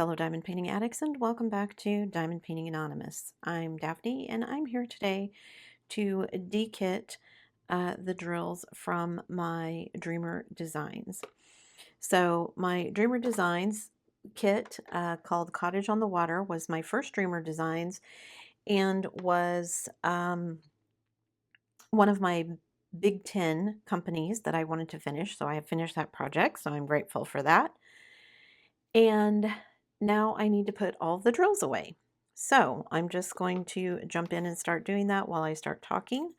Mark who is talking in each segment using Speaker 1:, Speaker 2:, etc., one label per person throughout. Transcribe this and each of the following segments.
Speaker 1: fellow diamond painting addicts, and welcome back to Diamond Painting Anonymous. I'm Daphne, and I'm here today to dekit the drills from my Dreamer Designs. So my Dreamer Designs kit called Cottage on the Water was my first Dreamer Designs and was one of my Big 10 companies that I wanted to finish. So I have finished that project, so I'm grateful for that. And now I need to put all the drills away. So I'm just going to jump in and start doing that while I start talking.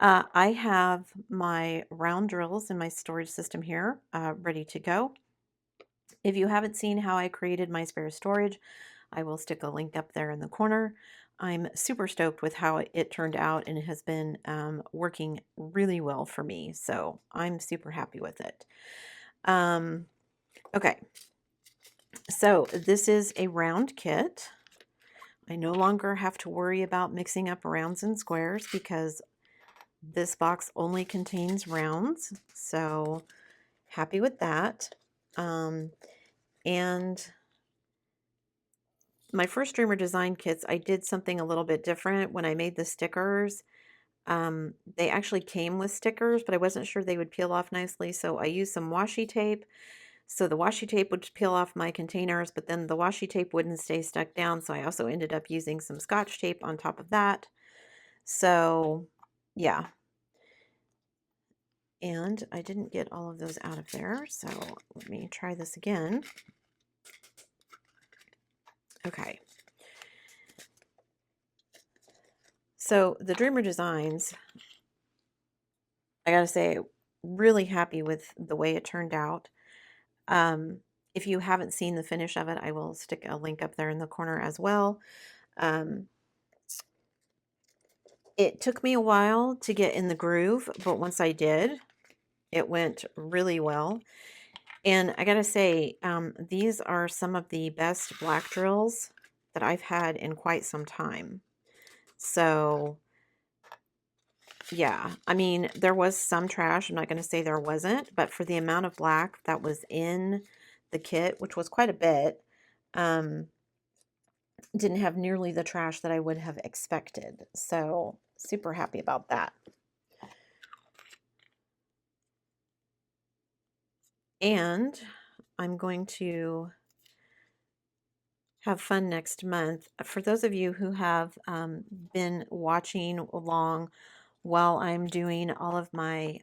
Speaker 1: I have my round drills in my storage system here ready to go. If you haven't seen how I created my spare storage, I will stick a link up there in the corner. I'm super stoked with how it turned out, and it has been working really well for me. So I'm super happy with it. Okay. So this is a round kit. I no longer have to worry about mixing up rounds and squares because this box only contains rounds. So happy with that. And my first Dreamer Design kits, I did something a little bit different when I made the stickers. They actually came with stickers, but I wasn't sure they would peel off nicely. So I used some washi tape. So the washi tape would peel off my containers, but then the washi tape wouldn't stay stuck down. So I also ended up using some Scotch tape on top of that. So yeah. And I didn't get all of those out of there. So let me try this again. Okay. So the Dreamer Designs, I gotta say, really happy with the way it turned out. If you haven't seen the finish of it, I will stick a link up there in the corner as well. It took me a while to get in the groove, but once I did, it went really well. And I gotta say, these are some of the best black drills that I've had in quite some time. So yeah, I mean, there was some trash. I'm not going to say there wasn't, but for the amount of black that was in the kit, which was quite a bit, didn't have nearly the trash that I would have expected. So super happy about that. And I'm going to have fun next month. For those of you who have been watching along while I'm doing all of my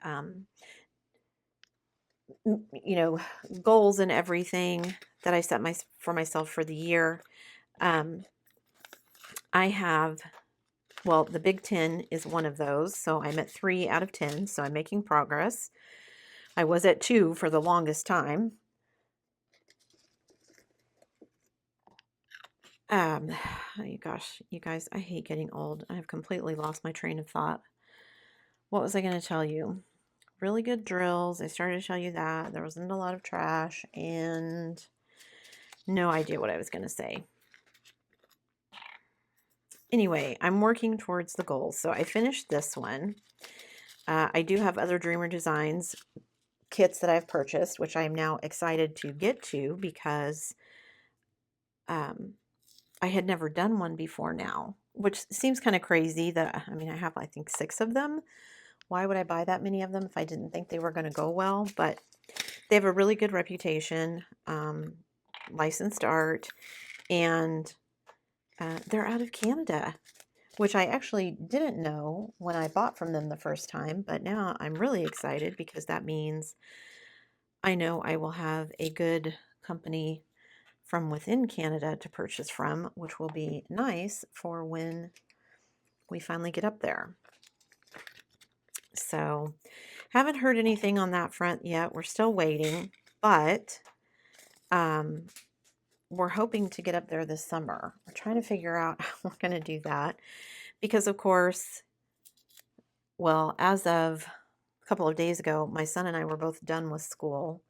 Speaker 1: goals and everything that I set for myself for the year. I have, well, the Big 10 is one of those. So I'm at 3 out of 10. So I'm making progress. I was at 2 for the longest time. Gosh, you guys, I hate getting old. I have completely lost my train of thought. What was I going to tell you? Really good drills. I started to tell you that. There wasn't a lot of trash, and no idea what I was going to say. Anyway, I'm working towards the goals. So I finished this one. I do have other Dreamer Designs kits that I've purchased, which I'm now excited to get to because I had never done one before now, which seems kind of crazy that, I mean, I have, I think, 6 of them. Why would I buy that many of them if I didn't think they were going to go well? But they have a really good reputation, licensed art, and they're out of Canada, which I actually didn't know when I bought from them the first time, but now I'm really excited because that means I know I will have a good company from within Canada to purchase from, which will be nice for when we finally get up there. So haven't heard anything on that front yet. We're still waiting, but we're hoping to get up there this summer. We're trying to figure out how we're going to do that because, of course, well, as of a couple of days ago, my son and I were both done with school.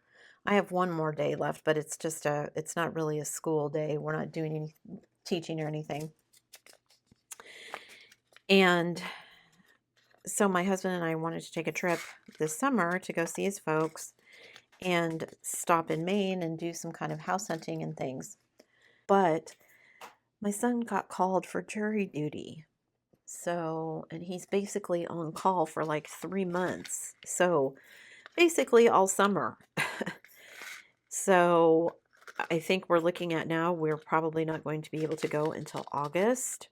Speaker 1: I have one more day left, but it's just it's not really a school day. We're not doing any teaching or anything. And so my husband and I wanted to take a trip this summer to go see his folks and stop in Maine and do some kind of house hunting and things. But my son got called for jury duty. So, and he's basically on call for like 3 months. So, basically all summer. So, I think we're looking at now, we're probably not going to be able to go until August,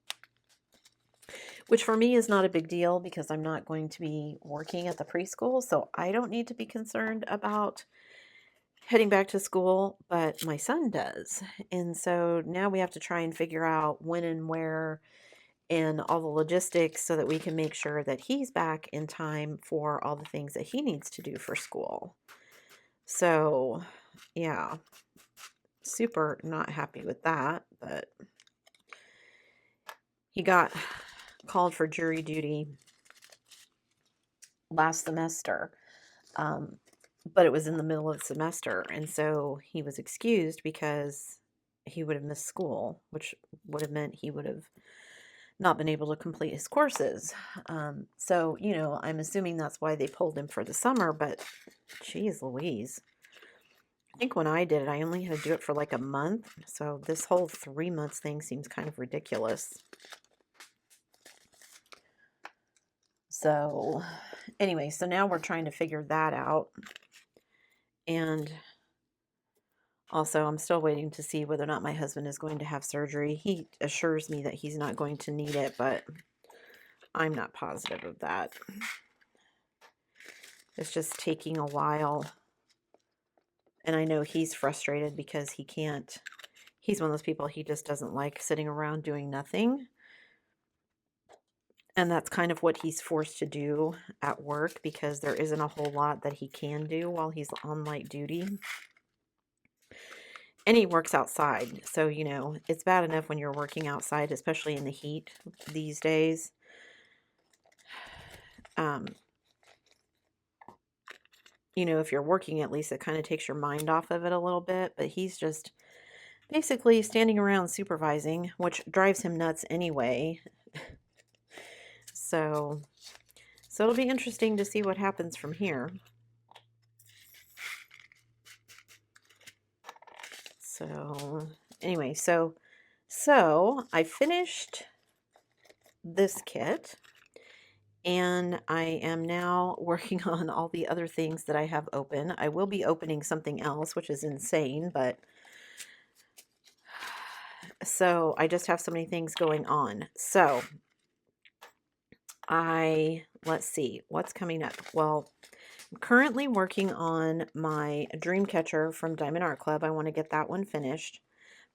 Speaker 1: which for me is not a big deal because I'm not going to be working at the preschool. So, I don't need to be concerned about heading back to school, but my son does. And so now we have to try and figure out when and where and all the logistics so that we can make sure that he's back in time for all the things that he needs to do for school. So, yeah, super not happy with that, but he got called for jury duty last semester. But it was in the middle of the semester, and so he was excused because he would have missed school, which would have meant he would have not been able to complete his courses. So, you know, I'm assuming that's why they pulled him for the summer, but geez Louise. I think when I did it, I only had to do it for like a month. So this whole 3 months thing seems kind of ridiculous. So anyway, so now we're trying to figure that out. And also, I'm still waiting to see whether or not my husband is going to have surgery. He assures me that he's not going to need it, but I'm not positive of that. It's just taking a while. And I know he's frustrated because he's one of those people, he just doesn't like sitting around doing nothing. And that's kind of what he's forced to do at work because there isn't a whole lot that he can do while he's on light duty. And he works outside. So, you know, it's bad enough when you're working outside, especially in the heat these days. You know, if you're working, at least it kind of takes your mind off of it a little bit. But he's just basically standing around supervising, which drives him nuts anyway. So it'll be interesting to see what happens from here. So anyway, so I finished this kit and I am now working on all the other things that I have open. I will be opening something else, which is insane, but so I just have so many things going on. So let's see, what's coming up? Well, I'm currently working on my dream catcher from Diamond Art Club. I want to get that one finished.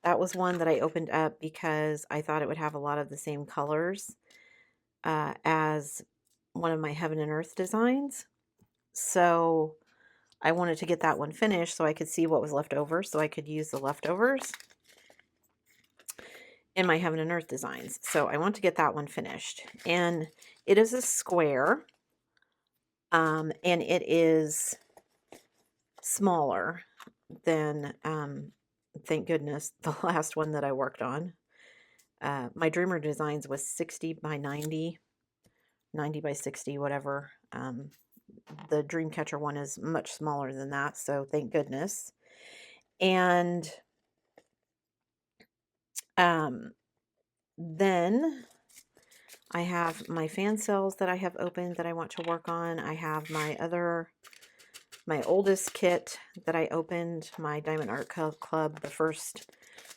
Speaker 1: That was one that I opened up because I thought it would have a lot of the same colors as one of my Heaven and Earth designs. So I wanted to get that one finished so I could see what was left over, so I could use the leftovers in my Heaven and Earth designs. So I want to get that one finished. And it is a square. And it is smaller than, thank goodness, the last one that I worked on. My Dreamer Designs was 60 by 90, 90 by 60, whatever. The Dreamcatcher one is much smaller than that, so thank goodness. And then I have my fan cells that I have opened that I want to work on. I have my oldest kit that I opened, my Diamond Art Club, the first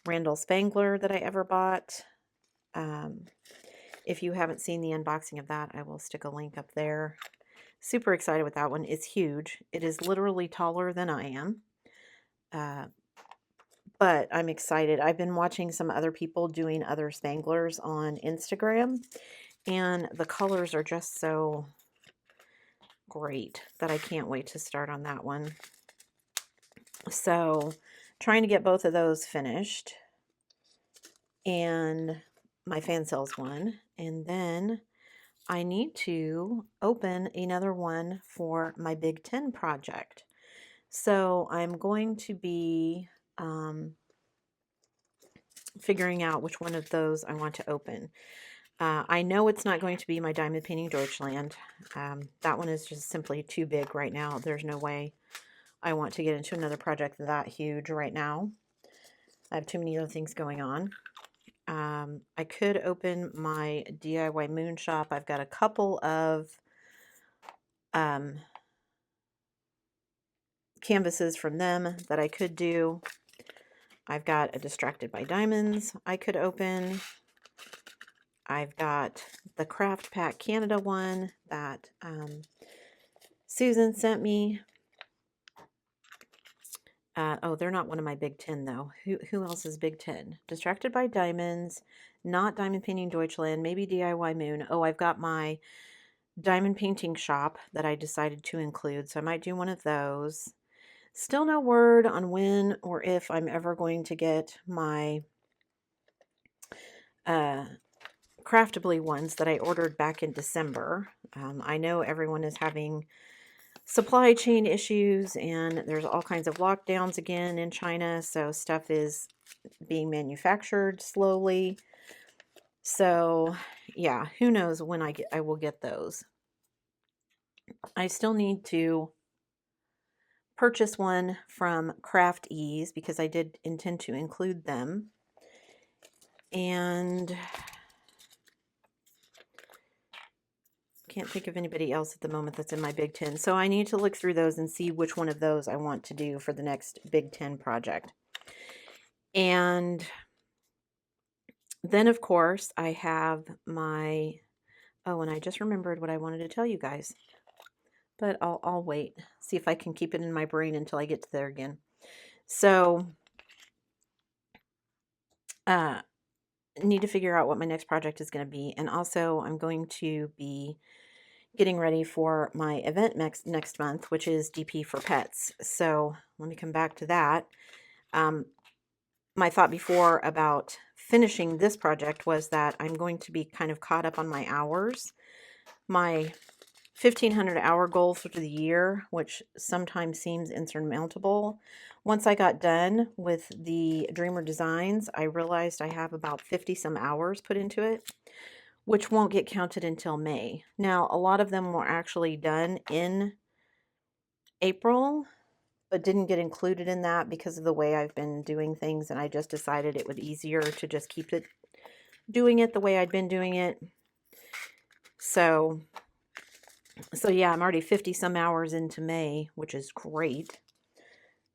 Speaker 1: Randall Spangler that I ever bought. If you haven't seen the unboxing of that, I will stick a link up there. Super excited with that one. It's huge. It is literally taller than I am. But I'm excited. I've been watching some other people doing other Spanglers on Instagram, and the colors are just so great that I can't wait to start on that one. So trying to get both of those finished, and my fan cells one, and then I need to open another one for my Big 10 project. So I'm going to be figuring out which one of those I want to open. I know it's not going to be my Diamond Painting Deutschland. That one is just simply too big right now. There's no way I want to get into another project that huge right now. I have too many other things going on. I could open my DIY moon shop. I've got a couple of canvases from them that I could do. I've got a Distracted by Diamonds I could open. I've got the Craft Pack Canada one that Susan sent me. Oh, they're not one of my Big 10 though. Who else is Big 10? Distracted by Diamonds, not Diamond Painting Deutschland, maybe DIY Moon. Oh, I've got my diamond painting shop that I decided to include, so I might do one of those. Still no word on when or if I'm ever going to get my Craftably ones that I ordered back in December. I know everyone is having supply chain issues and there's all kinds of lockdowns again in China, so stuff is being manufactured slowly. So yeah, who knows when I will get those. I still need to purchase one from Craft Ease because I did intend to include them. And can't think of anybody else at the moment that's in my Big 10. So I need to look through those and see which one of those I want to do for the next Big 10 project. And then, of course, I have my... Oh, and I just remembered what I wanted to tell you guys. But I'll wait. See if I can keep it in my brain until I get to there again. So, need to figure out what my next project is going to be. And also, I'm going to be getting ready for my event next month, which is DP for Pets. So let me come back to that. My thought before about finishing this project was that I'm going to be kind of caught up on my hours. My 1,500 hour goal for the year, which sometimes seems insurmountable. Once I got done with the Dreamer Designs, I realized I have about 50 some hours put into it, which won't get counted until May. Now, a lot of them were actually done in April, but didn't get included in that because of the way I've been doing things, and I just decided it would be easier to just keep doing it the way I'd been doing it. So yeah, I'm already 50 some hours into May, which is great.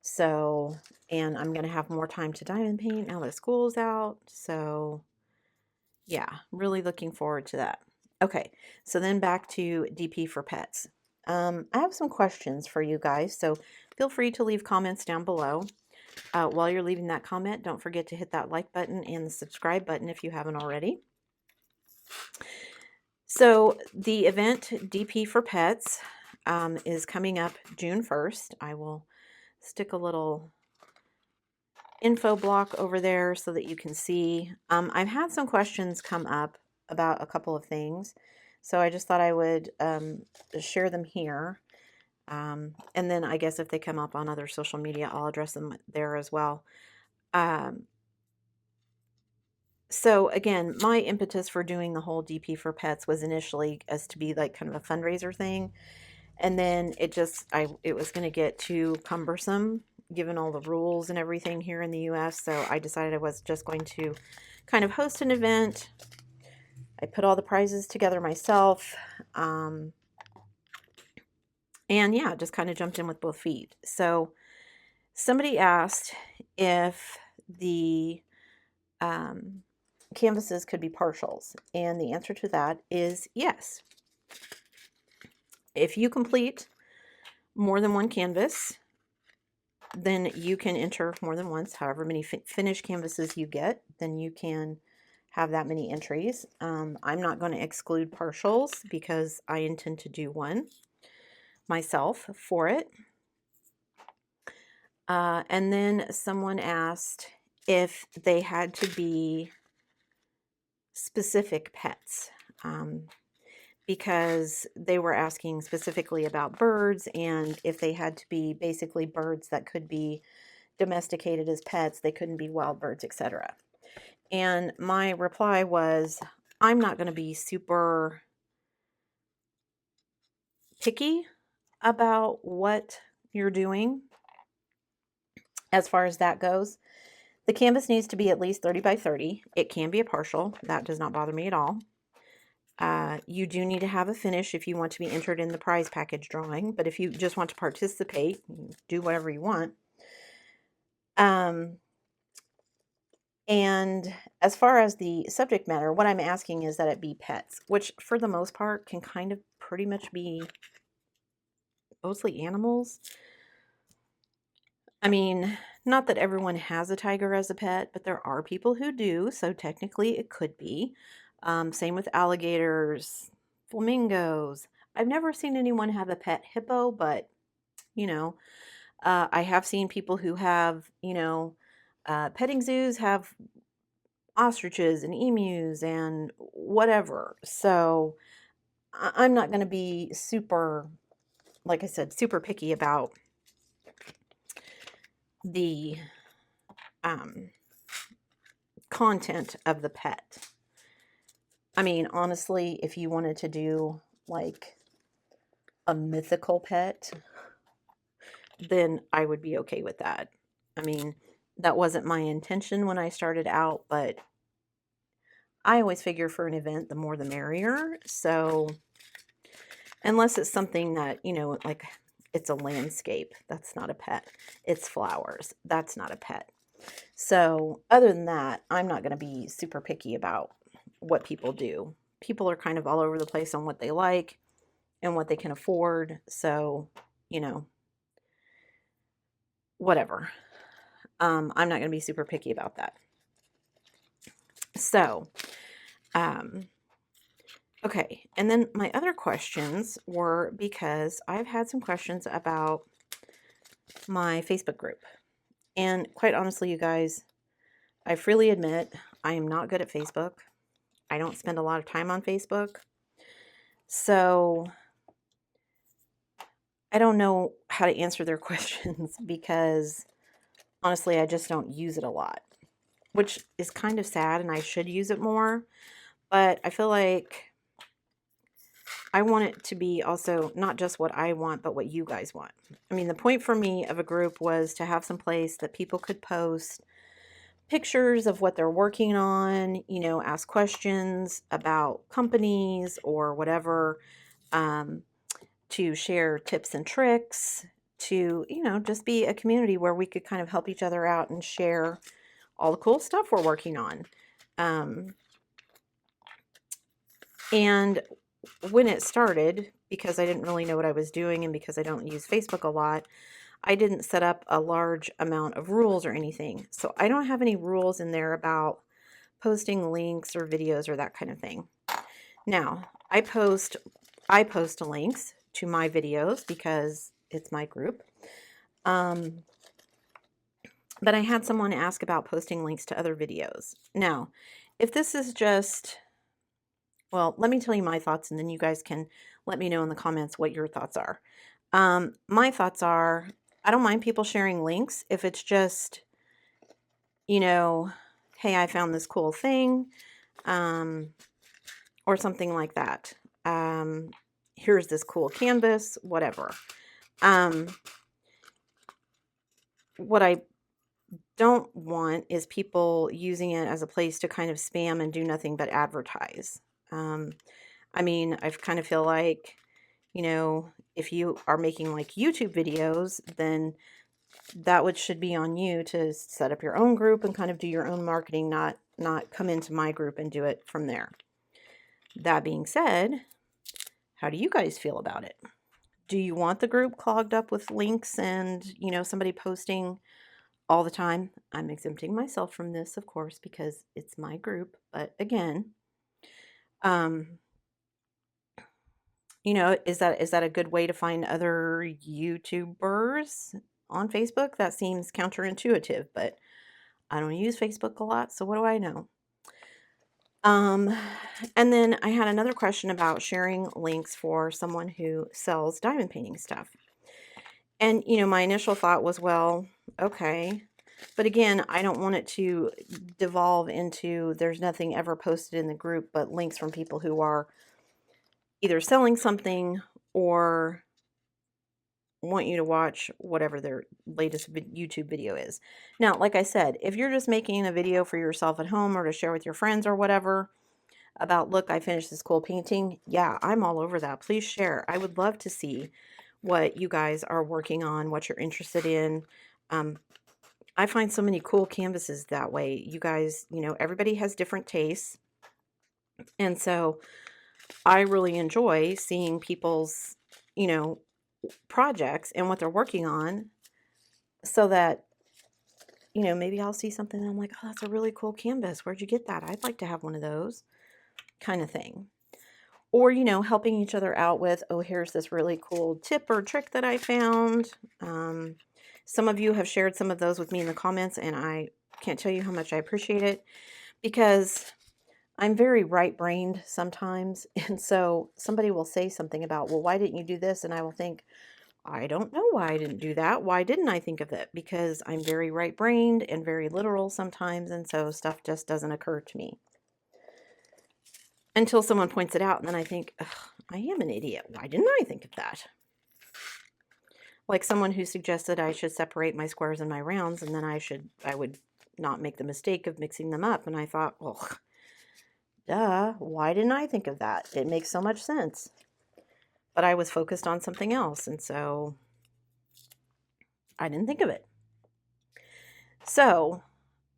Speaker 1: So, and I'm going to have more time to diamond paint now that school's out. So yeah, really looking forward to that. Okay, so then back to DP for Pets. I have some questions for you guys, so feel free to leave comments down below. While you're leaving that comment, don't forget to hit that like button and the subscribe button if you haven't already. So the event DP for Pets is coming up June 1st. I will stick a little info block over there so that you can see. I've had some questions come up about a couple of things, so I just thought I would share them here. And then I guess if they come up on other social media, I'll address them there as well. So again, my impetus for doing the whole DP for Pets was initially as to be like kind of a fundraiser thing. And then it was going to get too cumbersome given all the rules and everything here in the US. So I decided I was just going to kind of host an event. I put all the prizes together myself. And yeah, just kind of jumped in with both feet. So somebody asked if the canvases could be partials, and the answer to that is yes. If you complete more than one canvas, then you can enter more than once. However many finished canvases you get, then you can have that many entries. I'm not going to exclude partials because I intend to do one myself for it. And then someone asked if they had to be specific pets, because they were asking specifically about birds, and if they had to be basically birds that could be domesticated as pets, they couldn't be wild birds, etc. And my reply was, I'm not going to be super picky about what you're doing as far as that goes. The canvas needs to be at least 30 by 30. It can be a partial. That does not bother me at all. You do need to have a finish if you want to be entered in the prize package drawing, but if you just want to participate, do whatever you want. And as far as the subject matter, what I'm asking is that it be pets, which for the most part can kind of pretty much be mostly animals. I mean, not that everyone has a tiger as a pet, but there are people who do, so technically it could be. Same with alligators, flamingos. I've never seen anyone have a pet hippo, but, you know, I have seen people who have, petting zoos have ostriches and emus and whatever. So I'm not going to be super, like I said, super picky about the content of the pet. I mean, honestly, if you wanted to do like a mythical pet, then I would be okay with that. I mean, that wasn't my intention when I started out, but I always figure for an event, the more the merrier. So unless it's something that, like it's a landscape, that's not a pet. It's flowers, that's not a pet. So other than that, I'm not going to be super picky about what people do. People are kind of all over the place on what they like and what they can afford. So, whatever. I'm not going to be super picky about that. So, okay. And then my other questions were because I've had some questions about my Facebook group. And quite honestly, you guys, I freely admit I am not good at Facebook. I don't spend a lot of time on Facebook. So I don't know how to answer their questions because honestly, I just don't use it a lot, which is kind of sad and I should use it more. But I feel like I want it to be also not just what I want, but what you guys want. I mean, the point for me of a group was to have some place that people could post pictures of what they're working on, ask questions about companies or whatever, to share tips and tricks, to, just be a community where we could kind of help each other out and share all the cool stuff we're working on. And when it started, because I didn't really know what I was doing and because I don't use Facebook a lot, I didn't set up a large amount of rules or anything. So I don't have any rules in there about posting links or videos or that kind of thing. Now, I post links to my videos because it's my group. But I had someone ask about posting links to other videos. Now, if this is just, well, let me tell you my thoughts and then you guys can let me know in the comments what your thoughts are. My thoughts are, I don't mind people sharing links if it's just, hey, I found this cool thing, or something like that. Here's this cool canvas, whatever. What I don't want is people using it as a place to kind of spam and do nothing but advertise. I mean, I kind of feel like, if you are making like YouTube videos, then that should be on you to set up your own group and kind of do your own marketing, not come into my group and do it from there. That being said, how do you guys feel about it? Do you want the group clogged up with links and, somebody posting all the time? I'm exempting myself from this, of course, because it's my group. But again, is that a good way to find other YouTubers on Facebook? That seems counterintuitive, but I don't use Facebook a lot, so what do I know? And then I had another question about sharing links for someone who sells diamond painting stuff. And, my initial thought was, well, okay. But again, I don't want it to devolve into there's nothing ever posted in the group but links from people who are either selling something or want you to watch whatever their latest YouTube video is. Now, like I said, if you're just making a video for yourself at home or to share with your friends or whatever about, look, I finished this cool painting, yeah, I'm all over that. Please share. I would love to see what you guys are working on, what you're interested in. I find so many cool canvases that way. You guys, you know, everybody has different tastes. And so I really enjoy seeing people's, you know, projects and what they're working on, so that, you know, maybe I'll see something and I'm like, oh, that's a really cool canvas. Where'd you get that? I'd like to have one of those, kind of thing. Or, you know, helping each other out with, oh, here's this really cool tip or trick that I found. Some of you have shared some of those with me in the comments, and I can't tell you how much I appreciate it, because I'm very right-brained sometimes. And so somebody will say something about, well, why didn't you do this? And I will think, I don't know why I didn't do that. Why didn't I think of it? Because I'm very right-brained and very literal sometimes, and so stuff just doesn't occur to me until someone points it out, and then I think, I am an idiot. Why didn't I think of that? Like someone who suggested I should separate my squares and my rounds, and then I would not make the mistake of mixing them up. And I thought, well, duh, why didn't I think of that? It makes so much sense. But I was focused on something else, and so I didn't think of it. So,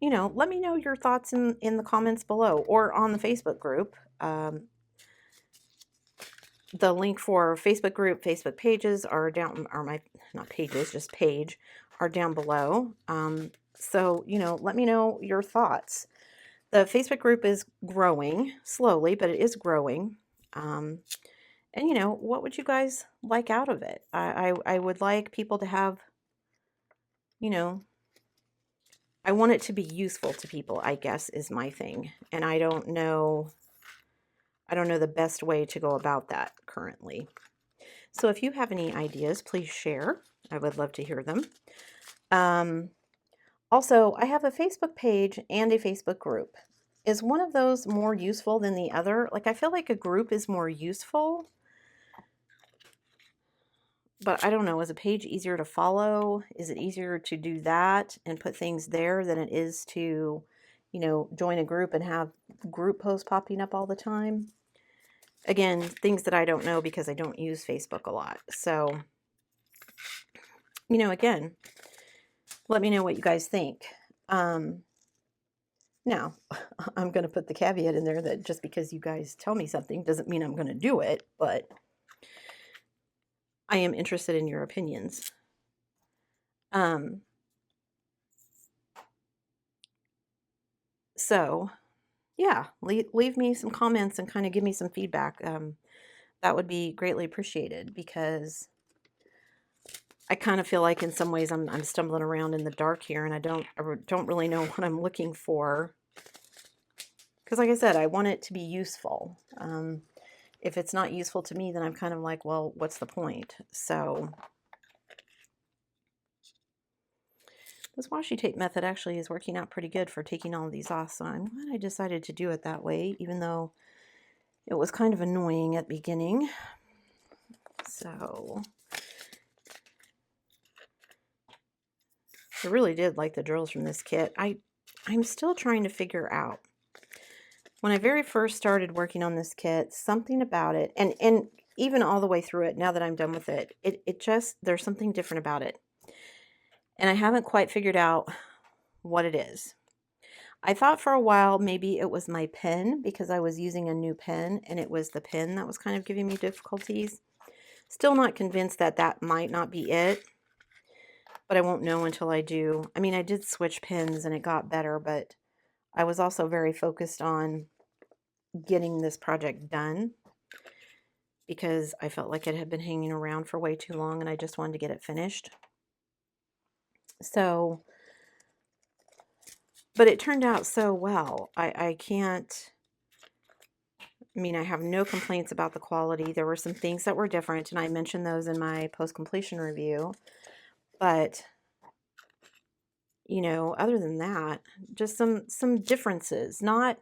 Speaker 1: you know, let me know your thoughts in the comments below or on the Facebook group. The link for Facebook group, Facebook pages are down, or my, not pages, just page, are down below. So, you know, let me know your thoughts. The Facebook group is growing slowly, but it is growing. And, you know, what would you guys like out of it? I would like people to have, you know, I want it to be useful to people, I guess, is my thing. And I don't know the best way to go about that currently. So if you have any ideas, please share. I would love to hear them. Also, I have a Facebook page and a Facebook group. Is one of those more useful than the other? Like, I feel like a group is more useful, but I don't know. Is a page easier to follow? Is it easier to do that and put things there than it is to, you know, join a group and have group posts popping up all the time? Again, things that I don't know because I don't use Facebook a lot. So, you know, again, let me know what you guys think. Now, I'm going to put the caveat in there that just because you guys tell me something doesn't mean I'm going to do it, but I am interested in your opinions. So, yeah, leave me some comments and kind of give me some feedback. That would be greatly appreciated, because I kind of feel like in some ways I'm stumbling around in the dark here, and I don't really know what I'm looking for. Because like I said, I want it to be useful. If it's not useful to me, then I'm kind of like, well, what's the point? So this washi tape method actually is working out pretty good for taking all of these off. So I'm glad I decided to do it that way, even though it was kind of annoying at the beginning. So I really did like the drills from this kit. I'm still trying to figure out. When I very first started working on this kit, something about it, and even all the way through it, now that I'm done with it, it just, there's something different about it. And I haven't quite figured out what it is. I thought for a while maybe it was my pen, because I was using a new pen, and it was the pen that was kind of giving me difficulties. Still not convinced that that might not be it, but I won't know until I do. I mean, I did switch pens and it got better, but I was also very focused on getting this project done, because I felt like it had been hanging around for way too long and I just wanted to get it finished. So, but it turned out so well. I can't, I mean, I have no complaints about the quality. There were some things that were different, and I mentioned those in my post-completion review. But, you know, other than that, just some differences. Not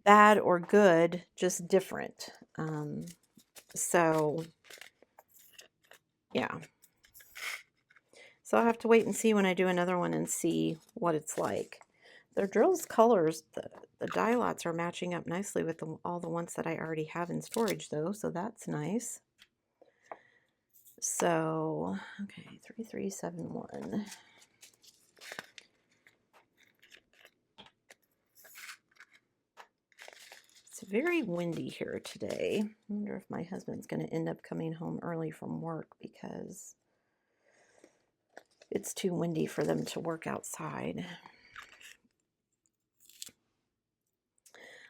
Speaker 1: bad or good, just different. So yeah. So I'll have to wait and see when I do another one and see what it's like. Their drills colors, the dye lots are matching up nicely with all the ones that I already have in storage though, so that's nice. So, okay, 3371. It's very windy here today. I wonder if my husband's going to end up coming home early from work because it's too windy for them to work outside.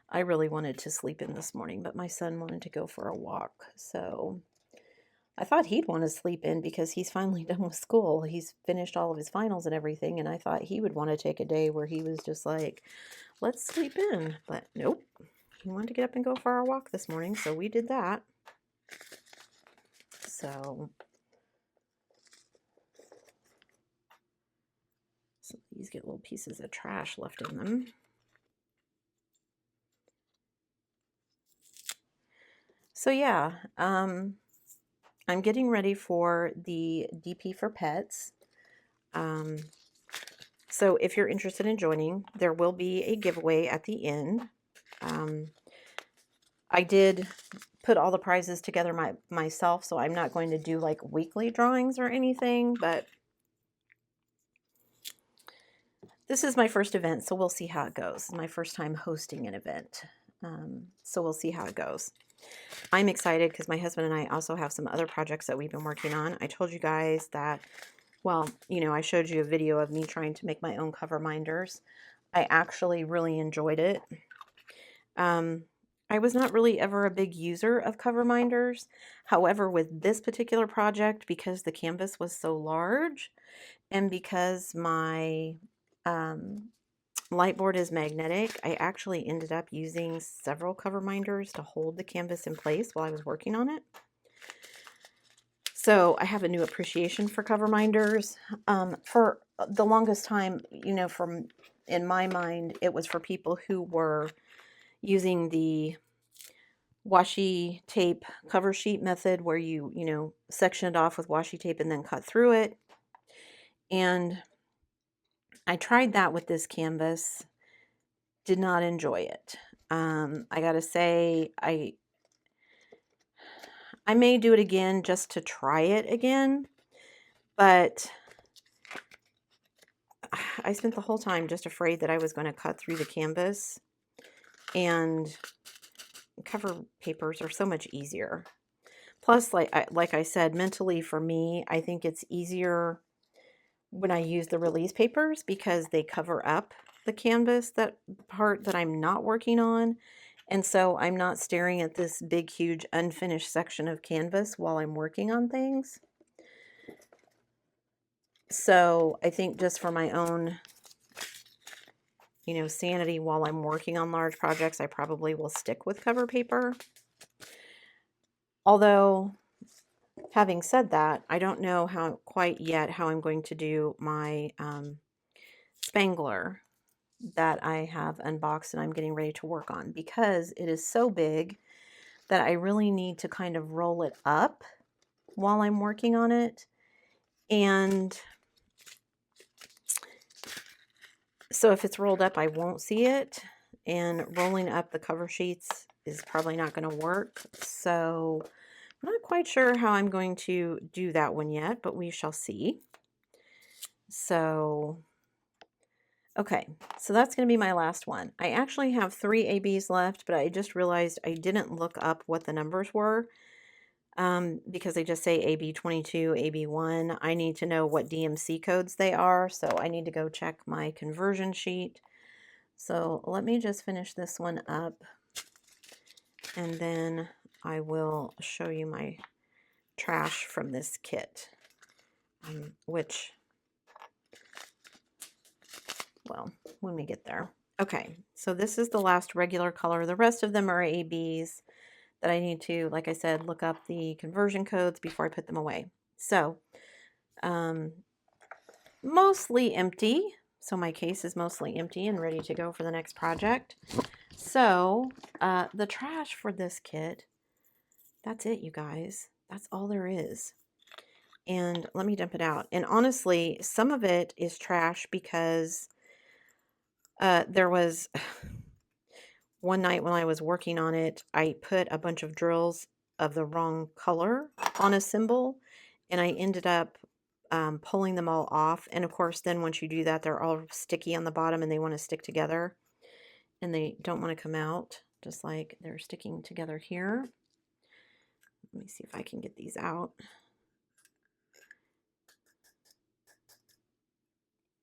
Speaker 1: I really wanted to sleep in this morning, but my son wanted to go for a walk. So I thought he'd want to sleep in because he's finally done with school. He's finished all of his finals and everything, and I thought he would want to take a day where he was just like, let's sleep in. But nope, he wanted to get up and go for our walk this morning, so we did that. So these get little pieces of trash left in them. So yeah, I'm getting ready for the DP for Pets. So if you're interested in joining, there will be a giveaway at the end. I did put all the prizes together myself, so I'm not going to do like weekly drawings or anything, but this is my first event, so we'll see how it goes. It's my first time hosting an event, so we'll see how it goes. I'm excited because my husband and I also have some other projects that we've been working on. I told you guys that, well, you know, I showed you a video of me trying to make my own cover minders. I actually really enjoyed it. I was not really ever a big user of cover minders. However, with this particular project, because the canvas was so large and because my light board is magnetic, I actually ended up using several cover minders to hold the canvas in place while I was working on it. So I have a new appreciation for cover minders. For the longest time, you know, in my mind, it was for people who were using the washi tape cover sheet method where you know, section it off with washi tape and then cut through it. And I tried that with this canvas. Did not enjoy it. I gotta say, I may do it again just to try it again, but I spent the whole time just afraid that I was going to cut through the canvas, and cover papers are so much easier. Plus, like I said, mentally for me, I think it's easier when I use the release papers because they cover up the canvas, that part that I'm not working on. And so I'm not staring at this big, huge, unfinished section of canvas while I'm working on things. So I think just for my own, you know, sanity while I'm working on large projects, I probably will stick with cover paper. Although, having said that, I don't know quite yet how I'm going to do my Spangler that I have unboxed and I'm getting ready to work on, because it is so big that I really need to kind of roll it up while I'm working on it. And so if it's rolled up, I won't see it. And rolling up the cover sheets is probably not going to work. So I'm not quite sure how I'm going to do that one yet, but we shall see. So, okay, so that's going to be my last one. I actually have 3 ABs left, but I just realized I didn't look up what the numbers were. Because they just say AB22, AB1. I need to know what DMC codes they are, so I need to go check my conversion sheet. So let me just finish this one up, and then I will show you my trash from this kit, which, well, when we get there. Okay, so this is the last regular color. The rest of them are ABs that I need to, like I said, look up the conversion codes before I put them away. So, mostly empty. So my case is mostly empty and ready to go for the next project. So, the trash for this kit, that's it, you guys. That's all there is. and let me dump it out. And honestly, some of it is trash because there was one night when I was working on it, I put a bunch of drills of the wrong color on a symbol, and I ended up pulling them all off. And of course, then once you do that, they're all sticky on the bottom and they want to stick together and they don't want to come out, just like they're sticking together here. Let me see if I can get these out.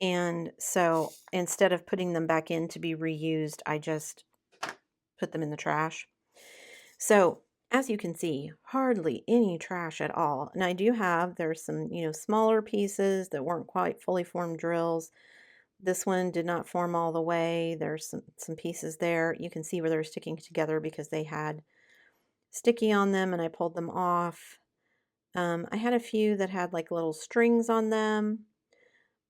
Speaker 1: And so instead of putting them back in to be reused, I just put them in the trash. So as you can see, hardly any trash at all. And I do have, there's some, smaller pieces that weren't quite fully formed drills. This one did not form all the way. There's some pieces there. You can see where they're sticking together because they had sticky on them and I pulled them off. I had a few that had like little strings on them.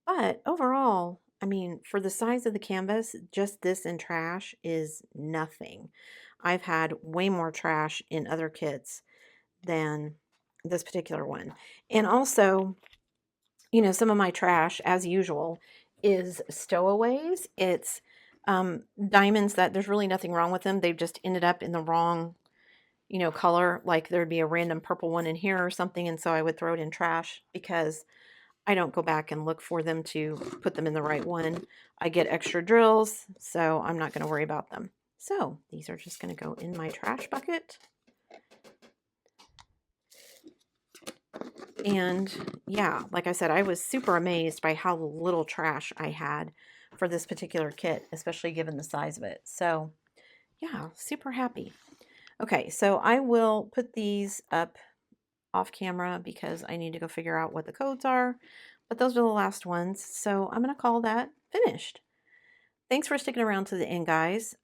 Speaker 1: But overall, I mean, for the size of the canvas, just this in trash is nothing. I've had way more trash in other kits than this particular one. And also, some of my trash, as usual, is stowaways. It's diamonds that there's really nothing wrong with them. They've just ended up in the wrong, color. Like there'd be a random purple one in here or something. And so I would throw it in trash because I don't go back and look for them to put them in the right one. I get extra drills, so I'm not going to worry about them. So these are just going to go in my trash bucket. And yeah, like I said, I was super amazed by how little trash I had for this particular kit, especially given the size of it. So yeah, super happy. Okay, so I will put these up off camera because I need to go figure out what the codes are. But those are the last ones, so I'm going to call that finished. Thanks for sticking around to the end, guys.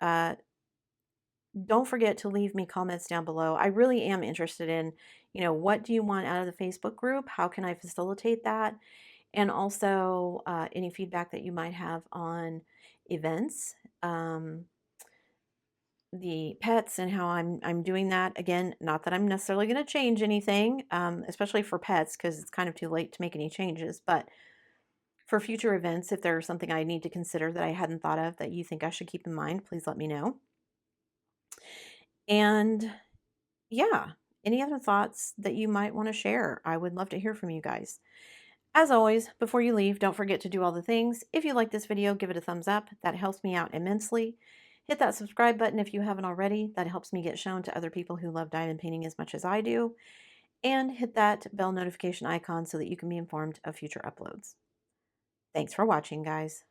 Speaker 1: Don't forget to leave me comments down below. I really am interested in, what do you want out of the Facebook group? How can I facilitate that? And also any feedback that you might have on events, the pets and how I'm doing that. Again, not that I'm necessarily going to change anything, especially for pets because it's kind of too late to make any changes, but for future events, if there's something I need to consider that I hadn't thought of that you think I should keep in mind, please let me know. And yeah, any other thoughts that you might want to share? I would love to hear from you guys. As always, before you leave, don't forget to do all the things. If you like this video, give it a thumbs up. That helps me out immensely. Hit that subscribe button if you haven't already. That helps me get shown to other people who love diamond painting as much as I do. And hit that bell notification icon so that you can be informed of future uploads. Thanks for watching, guys.